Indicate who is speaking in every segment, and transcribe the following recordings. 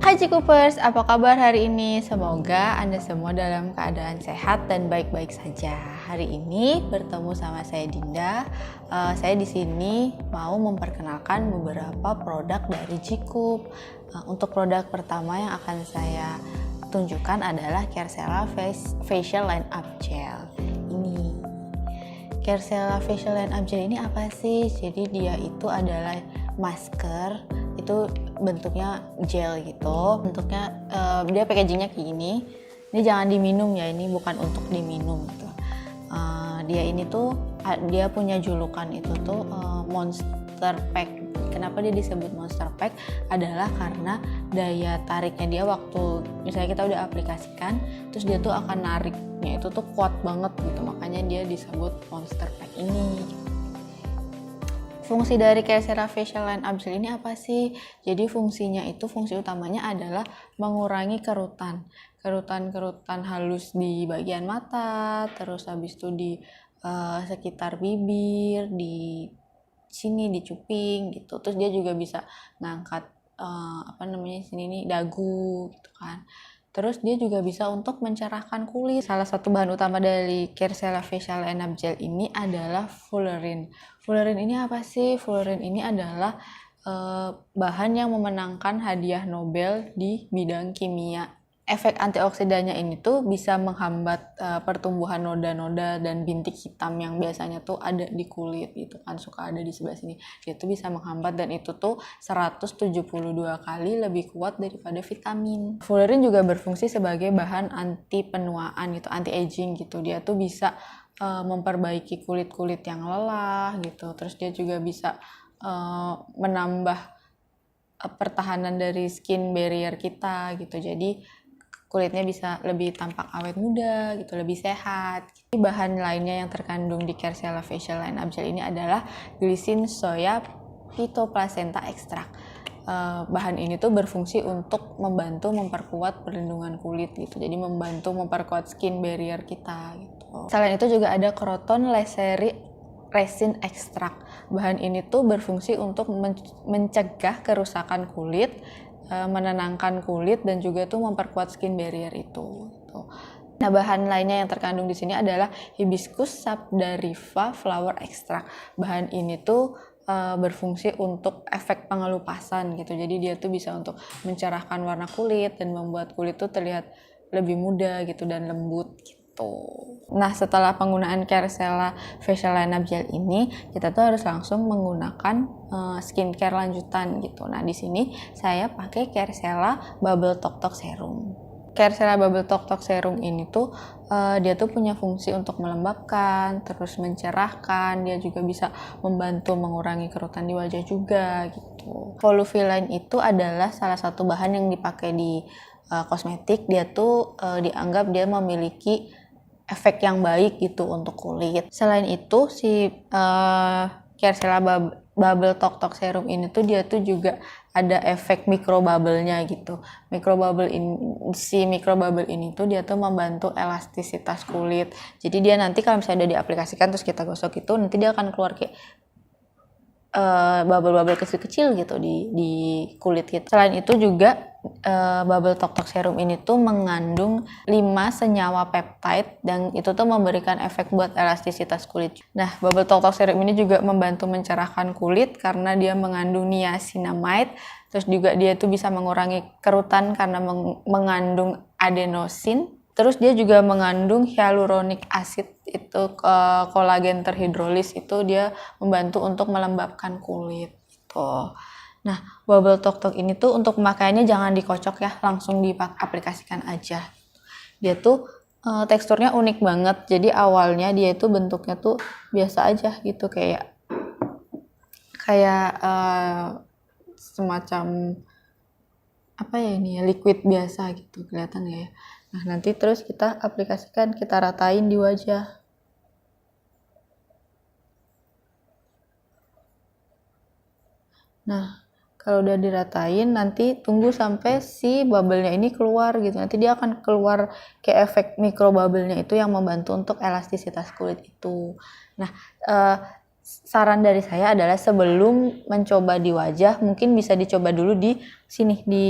Speaker 1: Hai Cikupers, apa kabar hari ini? Semoga Anda semua dalam keadaan sehat dan baik-baik saja. Hari ini bertemu sama saya Dinda. Saya di sini mau memperkenalkan beberapa produk dari Cikup. Untuk produk pertama yang akan saya tunjukkan adalah Caresella Facial Line Up Gel. Ini Caresella Facial Line Up Gel ini apa sih? Jadi dia itu adalah masker, itu bentuknya gel gitu, bentuknya dia packagingnya kayak gini. Ini jangan diminum ya, ini bukan untuk diminum gitu. Dia ini tuh dia punya julukan itu tuh Monster Pack. Kenapa dia disebut Monster Pack? Adalah karena daya tariknya dia waktu misalnya kita udah aplikasikan, terus dia tuh akan nariknya itu tuh kuat banget gitu, makanya dia disebut Monster Pack ini. Fungsi dari Caresella Facial Line Up Gel ini apa sih? Jadi fungsi utamanya adalah mengurangi kerutan halus di bagian mata, terus habis itu di sekitar bibir, di sini di cuping gitu. Terus dia juga bisa ngangkat sini nih dagu gitu kan. Terus dia juga bisa untuk mencerahkan kulit. Salah satu bahan utama dari Caresella Facial Line Up Gel ini adalah fullerene. Fullerene ini apa sih? Fullerene ini adalah bahan yang memenangkan hadiah Nobel di bidang kimia. Efek antioksidannya ini tuh bisa menghambat pertumbuhan noda-noda dan bintik hitam yang biasanya tuh ada di kulit gitu kan, suka ada di sebelah sini. Dia tuh bisa menghambat dan itu tuh 172 kali lebih kuat daripada vitamin. Fullerene juga berfungsi sebagai bahan anti penuaan gitu, anti aging gitu. Dia tuh bisa memperbaiki kulit-kulit yang lelah gitu. Terus dia juga bisa menambah pertahanan dari skin barrier kita gitu. Jadi kulitnya bisa lebih tampak awet muda gitu, lebih sehat. Bahan lainnya yang terkandung di Caresella Facial Line Up Gel ini adalah glycine soya phytoplacenta extract. Bahan ini tuh berfungsi untuk membantu memperkuat perlindungan kulit gitu, jadi membantu memperkuat skin barrier kita gitu. Selain itu juga ada Croton Laceri resin extract. Bahan ini tuh berfungsi untuk mencegah kerusakan kulit, menenangkan kulit dan juga tuh memperkuat skin barrier itu. Nah, bahan lainnya yang terkandung di sini adalah Hibiscus subdariva flower extract. Bahan ini tuh berfungsi untuk efek pengelupasan gitu. Jadi dia tuh bisa untuk mencerahkan warna kulit dan membuat kulit tuh terlihat lebih muda gitu dan lembut gitu. Nah, setelah penggunaan Caresella Facial Line Up Gel ini, kita tuh harus langsung menggunakan skincare lanjutan gitu. Nah, di sini saya pakai Caresella Bubble Tok Tok Serum. Caresella Bubble Tok Tok Serum ini tuh dia tuh punya fungsi untuk melembabkan, terus mencerahkan. Dia juga bisa membantu mengurangi kerutan di wajah juga gitu. Volufiline itu adalah salah satu bahan yang dipakai di kosmetik. Dia tuh dianggap dia memiliki efek yang baik gitu untuk kulit. Selain itu si Caresella Bubble Tok Tok Serum ini tuh dia tuh juga ada efek microbubble-nya gitu. Si microbubble ini tuh dia tuh membantu elastisitas kulit. Jadi dia nanti kalau misalnya udah diaplikasikan terus kita gosok itu, nanti dia akan keluar kayak bubble-bubble kecil-kecil gitu di kulit kita. Selain itu juga Bubble Tok Tok Serum ini tuh mengandung 5 senyawa peptide dan itu tuh memberikan efek buat elastisitas kulit. Nah, Bubble Tok Tok Serum ini juga membantu mencerahkan kulit karena dia mengandung niacinamide. Terus juga dia tuh bisa mengurangi kerutan karena mengandung adenosin. Terus dia juga mengandung hyaluronic acid, itu kolagen terhidrolis, itu dia membantu untuk melembabkan kulit gitu. Nah, Bubble Tok Tok ini tuh untuk pemakaiannya jangan dikocok ya, langsung diaplikasikan aja. Dia tuh teksturnya unik banget. Jadi awalnya dia itu bentuknya tuh biasa aja gitu, kayak semacam apa ya ini ya, liquid biasa gitu, kelihatan ya. Nah, nanti terus kita aplikasikan, kita ratain di wajah. Nah, kalau udah diratain, nanti tunggu sampai si bubble-nya ini keluar gitu. Nanti dia akan keluar kayak efek microbubble-nya itu yang membantu untuk elastisitas kulit itu. Nah, saran dari saya adalah sebelum mencoba di wajah, mungkin bisa dicoba dulu di sini, di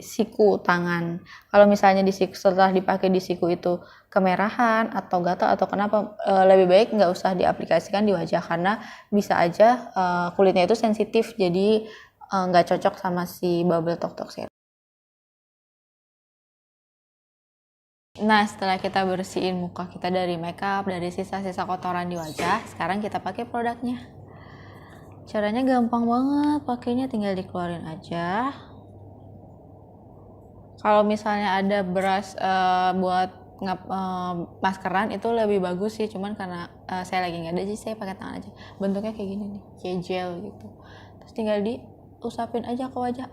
Speaker 1: siku tangan. Kalau misalnya di siku, setelah dipakai di siku itu kemerahan atau gatal atau kenapa, lebih baik nggak usah diaplikasikan di wajah, karena bisa aja kulitnya itu sensitif, jadi nggak cocok sama si Bubble Talk Talk Serum. Nah, setelah kita bersihin muka kita dari makeup, dari sisa-sisa kotoran di wajah, sekarang kita pakai produknya. Caranya gampang banget, pakainya tinggal dikeluarin aja. Kalau misalnya ada brush buat maskeran itu lebih bagus sih, cuman karena saya lagi nggak ada, jadi saya pakai tangan aja. Bentuknya kayak gini nih, kayak gel gitu. Terus tinggal diusapin aja ke wajah.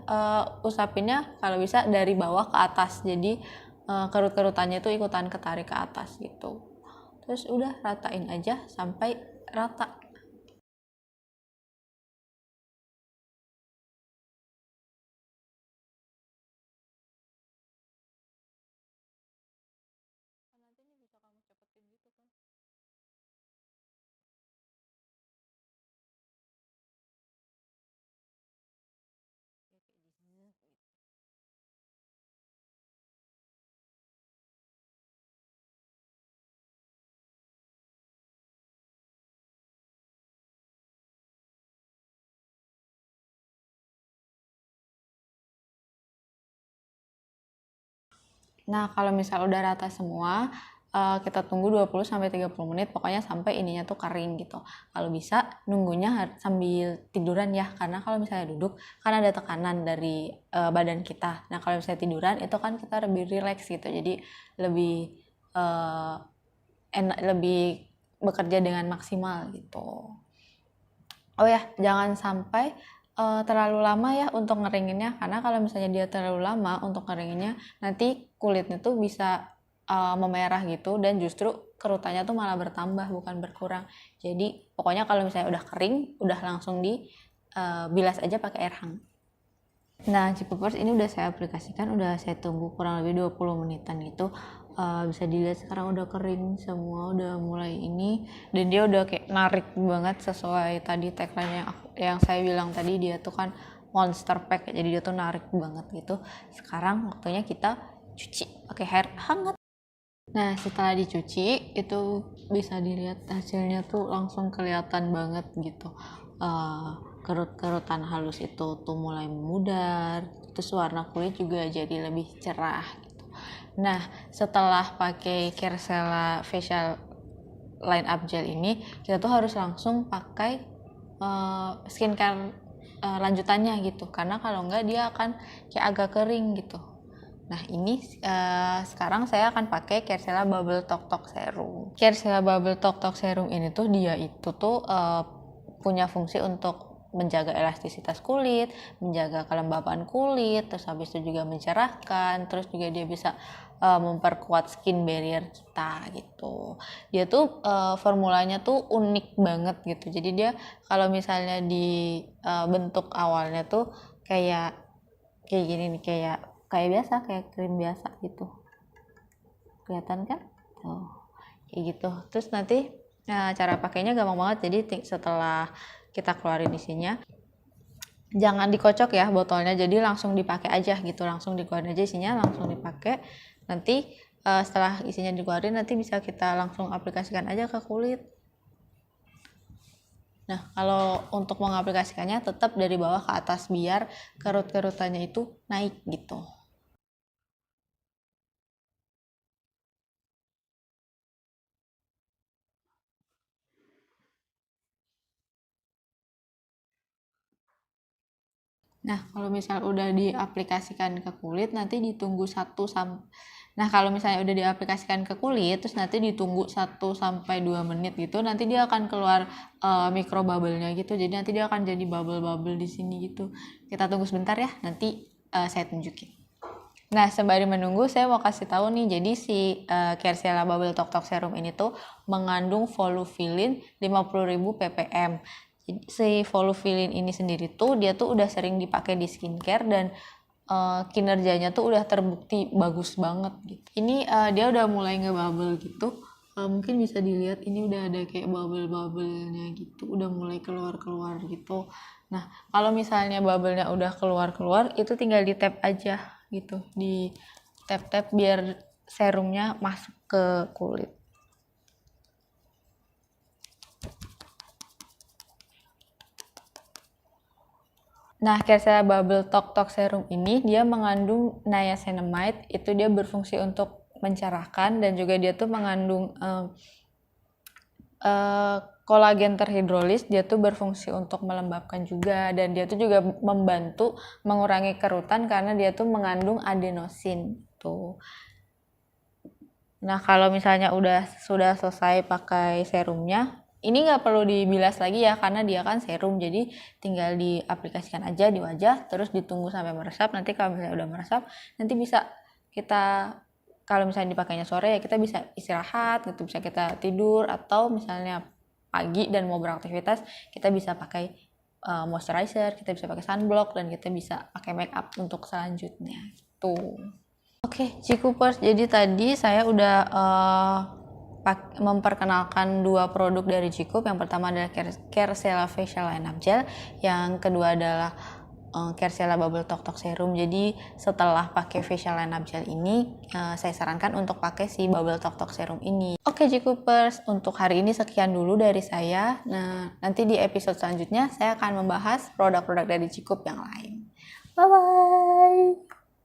Speaker 1: Usapinnya kalau bisa dari bawah ke atas, jadi kerut-kerutannya itu ikutan ketarik ke atas gitu. Terus udah ratain aja sampai rata. Nanti ini bisa kamu cepetin gitu kan. Ya, kayak gini. Nah, kalau misal udah rata semua, kita tunggu 20-30 menit, pokoknya sampai ininya tuh kering gitu. Kalau bisa nunggunya sambil tiduran ya, karena kalau misalnya duduk kan ada tekanan dari badan kita. Nah, kalau misalnya tiduran itu kan kita lebih rileks gitu, jadi lebih enak, lebih bekerja dengan maksimal gitu. Oh ya, jangan sampai terlalu lama ya untuk ngeringinnya, karena kalau misalnya dia terlalu lama untuk ngeringinnya, nanti kulitnya tuh bisa memerah gitu, dan justru kerutannya tuh malah bertambah bukan berkurang. Jadi pokoknya kalau misalnya udah kering, udah langsung bilas aja pakai air hangat. Nah, Cipopers ini udah saya aplikasikan, udah saya tunggu kurang lebih 20 menitan gitu. Bisa dilihat sekarang udah kering semua, udah mulai ini, dan dia udah kayak narik banget sesuai tadi tagline yang saya bilang tadi, dia tuh kan monster pack, jadi dia tuh narik banget gitu. Sekarang waktunya kita cuci pakai air hangat. Nah, setelah dicuci itu bisa dilihat hasilnya tuh langsung kelihatan banget gitu. Kerut-kerutan halus itu tuh mulai memudar, terus warna kulit juga jadi lebih cerah gitu. Nah, setelah pakai Kersela Facial Line Up Gel ini, kita tuh harus langsung pakai skincare lanjutannya gitu, karena kalau enggak dia akan kayak agak kering gitu. Nah, ini sekarang saya akan pakai Kersela Bubble Talk Talk Serum. Kersela Bubble Talk Talk Serum ini tuh dia itu tuh punya fungsi untuk menjaga elastisitas kulit, menjaga kelembapan kulit, terus habis itu juga mencerahkan, terus juga dia bisa memperkuat skin barrier kita gitu. Dia tuh formulanya tuh unik banget gitu. Jadi dia kalau misalnya di bentuk awalnya tuh kayak gini nih, kayak biasa, kayak krim biasa gitu, kelihatan kan tuh, kayak gitu. Terus nanti cara pakainya gampang banget. Jadi setelah kita keluarin isinya, jangan dikocok ya botolnya, jadi langsung dipakai aja gitu, langsung dikeluarin aja isinya, langsung dipakai. Nanti setelah isinya dikeluarin, nanti bisa kita langsung aplikasikan aja ke kulit. Nah, kalau untuk mengaplikasikannya tetap dari bawah ke atas biar kerut-kerutannya itu naik gitu. Nah, kalau misal udah diaplikasikan ke kulit, nanti ditunggu Nah, kalau misalnya udah diaplikasikan ke kulit, terus nanti ditunggu 1-2 menit gitu, nanti dia akan keluar micro bubble-nya gitu. Jadi nanti dia akan jadi bubble-bubble di sini gitu. Kita tunggu sebentar ya, nanti saya tunjukin. Nah, sembari menunggu, saya mau kasih tahu nih, jadi si Kersela Bubble Talk Talk Serum ini tuh mengandung volufiline 50.000 ppm. Si volufiline ini sendiri tuh dia tuh udah sering dipakai di skincare, dan kinerjanya tuh udah terbukti bagus banget gitu. Ini dia udah mulai ngebubble gitu, Mungkin bisa dilihat ini udah ada kayak bubble-bubble-nya gitu, udah mulai keluar-keluar gitu. Nah, kalau misalnya bubble-nya udah keluar-keluar, itu tinggal di tap aja gitu, di tap-tap biar serumnya masuk ke kulit. Nah, Kerasela Bubble Talk Serum ini dia mengandung niacinamide, itu dia berfungsi untuk mencerahkan dan juga dia tuh mengandung kolagen terhidrolis, dia tuh berfungsi untuk melembabkan juga dan dia tuh juga membantu mengurangi kerutan karena dia tuh mengandung adenosin tuh. Nah, kalau misalnya sudah selesai pakai serumnya, ini nggak perlu dibilas lagi ya karena dia kan serum, jadi tinggal diaplikasikan aja di wajah terus ditunggu sampai meresap. Nanti kalau misalnya udah meresap, nanti bisa kita, kalau misalnya dipakainya sore ya kita bisa istirahat gitu, bisa kita tidur, atau misalnya pagi dan mau beraktivitas kita bisa pakai moisturizer, kita bisa pakai sunblock, dan kita bisa pakai make up untuk selanjutnya tuh. Oke, Cikupers. Jadi tadi saya udah memperkenalkan 2 produk dari Cikup. Yang pertama adalah Kerasela Facial Line Up Gel, yang kedua adalah Kerasela Bubble Talk Serum. Jadi setelah pakai Facial Line Up Gel ini, saya sarankan untuk pakai si Bubble Talk Serum ini. Oke, Cikupers, untuk hari ini sekian dulu dari saya. Nah, nanti di episode selanjutnya saya akan membahas produk-produk dari Cikup yang lain. Bye-bye!